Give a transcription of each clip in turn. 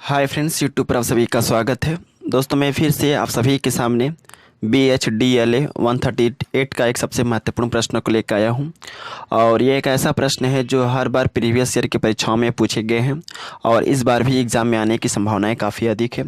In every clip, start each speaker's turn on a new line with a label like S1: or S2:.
S1: Hi friends, YouTube पर आप सभी का स्वागत है। दोस्तों, मैं फिर से आप सभी के सामने BHDLA 138 का एक सबसे महत्वपूर्ण प्रश्न को लेकर आया हूं। और ये एक ऐसा प्रश्न है जो हर बार प्रीवियस ईयर की परीक्षाओं में पूछे गए हैं और इस बार भी एग्ज़ाम में आने की संभावनाएं काफ़ी अधिक है।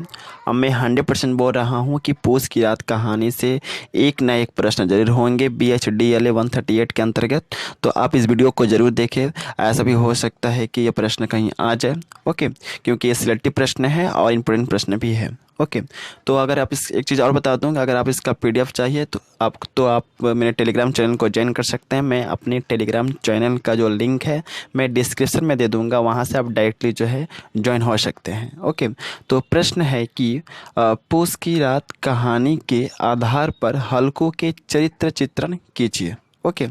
S1: अब मैं 100% बोल रहा हूं कि पूस की रात कहानी से एक ना एक प्रश्न जरूर होंगे BHDLA 138 के अंतर्गत। तो आप इस वीडियो को ज़रूर देखें। ऐसा भी हो सकता है कि यह प्रश्न कहीं आ जाए, ओके, क्योंकि ये सिलेक्टिव प्रश्न है और इम्पोर्टेंट प्रश्न भी है। ओके, तो अगर आप इस एक चीज़ और बता दूँ, अगर आप इसका PDF चाहिए तो आप मेरे टेलीग्राम चैनल को ज्वाइन कर सकते हैं। मैं अपने टेलीग्राम चैनल का जो लिंक है मैं डिस्क्रिप्शन में दे दूंगा, वहां से आप डायरेक्टली जो है ज्वाइन हो सकते हैं। ओके, तो प्रश्न है कि पूस की रात कहानी के आधार पर हल्को के चरित्र चित्रण कीजिए। ओके,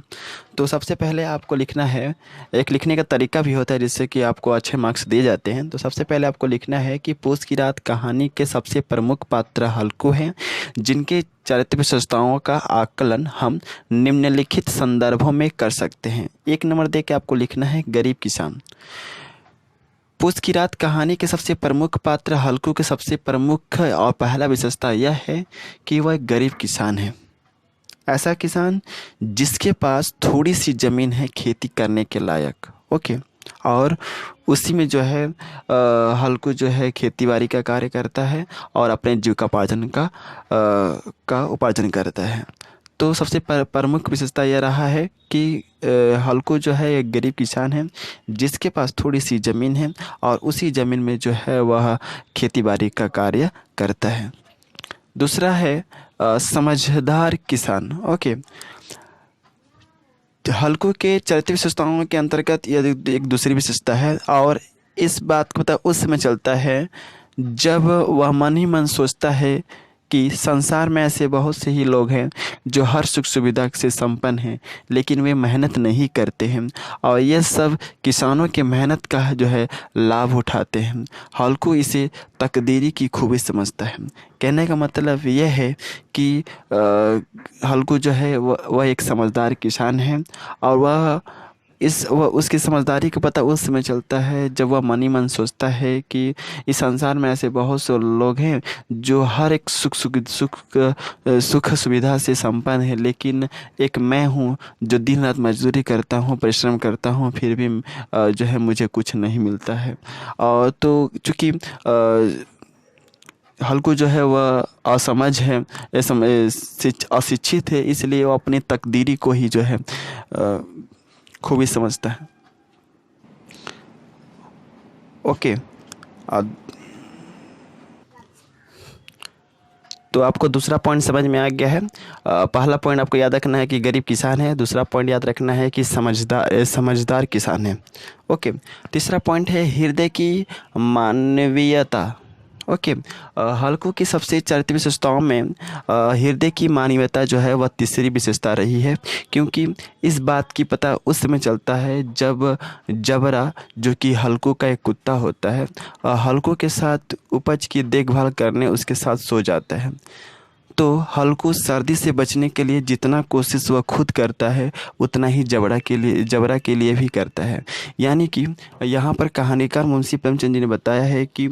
S1: तो सबसे पहले आपको लिखना है, एक लिखने का तरीका भी होता है जिससे कि आपको अच्छे मार्क्स दिए जाते हैं। तो सबसे पहले आपको लिखना है कि पूस की रात कहानी के सबसे प्रमुख पात्र हल्को हैं, जिनके चारित्रिक विशेषताओं का आकलन हम निम्नलिखित संदर्भों में कर सकते हैं। एक नंबर दे के आपको लिखना है गरीब किसान। पूस की रात कहानी के सबसे प्रमुख पात्र हल्को के सबसे प्रमुख और पहला विशेषता यह है कि वह एक गरीब किसान है। ऐसा किसान जिसके पास थोड़ी सी ज़मीन है खेती करने के लायक। ओके, और उसी में जो है हल्को जो है खेतीबाड़ी का कार्य करता है और अपने जीविकोपार्जन का उपार्जन करता है। तो सबसे प्रमुख विशेषता यह रहा है कि हल्को जो है एक गरीब किसान है जिसके पास थोड़ी सी ज़मीन है और उसी ज़मीन में जो है वह खेतीबाड़ी का कार्य करता है। दूसरा है समझदार किसान। ओके, हल्को के चरित्र विशेषताओं के अंतर्गत यह एक दूसरी विशेषता है और इस बात को पता उस समय चलता है जब वह मन ही मन सोचता है कि संसार में ऐसे बहुत से ही लोग हैं जो हर सुख सुविधा से संपन्न हैं, लेकिन वे मेहनत नहीं करते हैं और यह सब किसानों के मेहनत का जो है लाभ उठाते हैं। हल्को इसे तकदीरी की खूबी समझता है। कहने का मतलब यह है कि हल्को जो है वह एक समझदार किसान है और वह उसकी समझदारी का पता उस समय चलता है जब वह मन ही मन सोचता है कि इस संसार में ऐसे बहुत से लोग हैं जो हर एक सुख सुविधा से संपन्न है, लेकिन एक मैं हूँ जो दिन रात मजदूरी करता हूँ, परिश्रम करता हूँ, फिर भी जो है मुझे कुछ नहीं मिलता है। और तो चूँकि हल्को जो है वह असमझ है, अशिक्षित है, इसलिए वो अपनी तकदीरी को ही जो है खूबी समझता है। ओके, तो आपको दूसरा पॉइंट समझ में आ गया है। पहला पॉइंट आपको याद रखना है कि गरीब किसान है। दूसरा पॉइंट याद रखना है कि समझदार किसान है। ओके, तीसरा पॉइंट है हृदय की मानवीयता। ओके, हल्को की सबसे चरित्र विशेषताओं में हृदय की मानवीयता जो है वह तीसरी विशेषता रही है, क्योंकि इस बात की पता उस समय चलता है जब जबरा जो कि हल्को का एक कुत्ता होता है हल्को के साथ उपज की देखभाल करने उसके साथ सो जाता है। तो हल्को सर्दी से बचने के लिए जितना कोशिश वह खुद करता है उतना ही जबरा के लिए भी करता है। यानी कि यहाँ पर कहानीकार मुंशी प्रेमचंद जी ने बताया है कि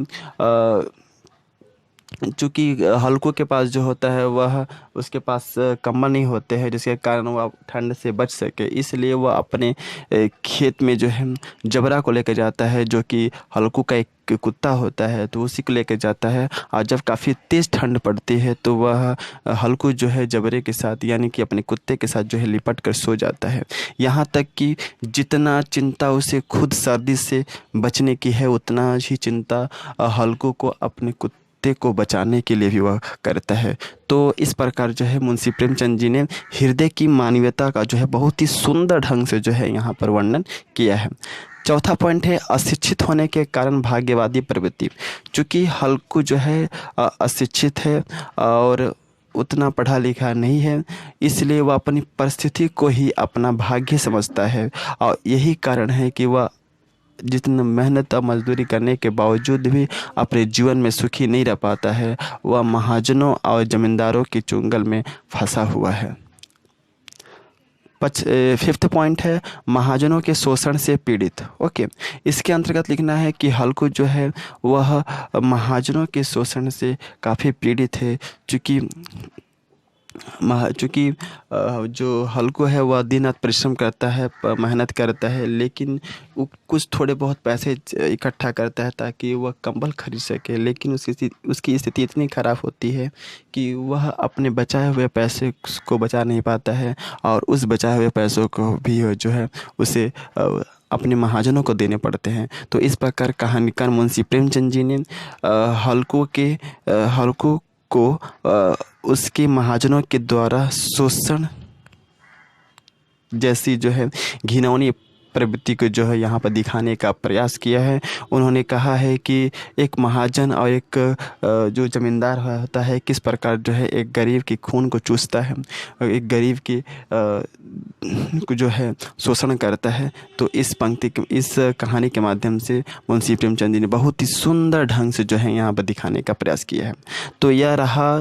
S1: चूँकि हल्को के पास जो होता है वह उसके पास कंबल नहीं होते हैं जिसके कारण वह ठंड से बच सके, इसलिए वह अपने खेत में जो है जबरा को लेकर जाता है जो कि हल्को का एक कुत्ता होता है, तो उसी को लेकर जाता है। और जब काफ़ी तेज़ ठंड पड़ती है तो वह हल्को जो है जबरे के साथ यानी कि अपने कुत्ते के साथ जो है लिपट कर सो जाता है। यहाँ तक कि जितना चिंता उसे खुद सर्दी से बचने की है उतना ही चिंता हल्को को अपने कुत्ते को बचाने के लिए भी वह करता है। तो इस प्रकार जो है मुंशी प्रेमचंद जी ने हृदय की मानवीयता का जो है बहुत ही सुंदर ढंग से जो है यहाँ पर वर्णन किया है। चौथा पॉइंट है अशिक्षित होने के कारण भाग्यवादी प्रवृत्ति। चूँकि हल्को जो है अशिक्षित है और उतना पढ़ा लिखा नहीं है, इसलिए वह अपनी परिस्थिति को ही अपना भाग्य समझता है और यही कारण है कि वह जितना मेहनत और मजदूरी करने के बावजूद भी अपने जीवन में सुखी नहीं रह पाता है। वह महाजनों और जमींदारों के चुंगल में फंसा हुआ है। फिफ्थ पॉइंट है महाजनों के शोषण से पीड़ित। ओके, इसके अंतर्गत लिखना है कि हल्कू जो है वह महाजनों के शोषण से काफ़ी पीड़ित है, चूँकि जो हल्कू है वह दिन रात परिश्रम करता है, मेहनत करता है, लेकिन वो कुछ थोड़े बहुत पैसे इकट्ठा करता है ताकि वह कंबल खरीद सके, लेकिन उसकी स्थिति इतनी ख़राब होती है कि वह अपने बचाए हुए पैसे को बचा नहीं पाता है, और उस बचाए हुए पैसों को भी जो है उसे अपने महाजनों को देने पड़ते हैं। तो इस प्रकार कहानीकार मुंशी प्रेमचंद जी ने हल्कू को उसके महाजनों के द्वारा शोषण जैसी जो है घिनौनी प्रवृत्ति को जो है यहाँ पर दिखाने का प्रयास किया है। उन्होंने कहा है कि एक महाजन और एक जो ज़मींदार होता है किस प्रकार जो है एक गरीब के खून को चूसता है, एक गरीब की को जो है शोषण करता है। तो इस कहानी के माध्यम से मुंशी प्रेमचंद जी ने बहुत ही सुंदर ढंग से जो है यहाँ पर दिखाने का प्रयास किया है। तो यह रहा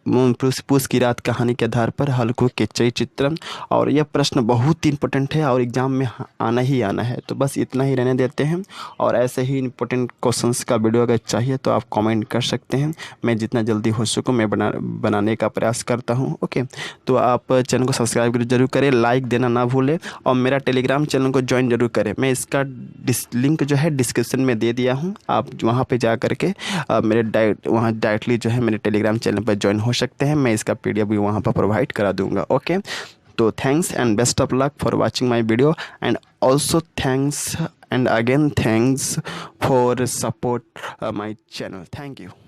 S1: पूस की रात कहानी के आधार पर हल्कू के चित्रण, और यह प्रश्न बहुत ही इंपॉर्टेंट है और एग्ज़ाम में आना ही आना है। तो बस इतना ही रहने देते हैं, और ऐसे ही इंपॉर्टेंट क्वेश्चंस का वीडियो अगर चाहिए तो आप कमेंट कर सकते हैं। मैं जितना जल्दी हो सकूँ मैं बनाने का प्रयास करता हूँ। ओके, तो आप चैनल को सब्सक्राइब जरूर करें, लाइक देना ना भूलें, और मेरा टेलीग्राम चैनल को ज्वाइन जरूर करें। मैं इसका लिंक जो है डिस्क्रिप्शन में दे दिया हूँ, आप वहाँ पर जा करके मेरे वहाँ डायरेक्टली जो है मेरे टेलीग्राम चैनल पर ज्वाइन हो सकते हैं। मैं इसका PDF भी वहाँ पर प्रोवाइड करा दूंगा। ओके, तो thanks and best of luck for watching my video, and also thanks and again thanks for support my channel. Thank you.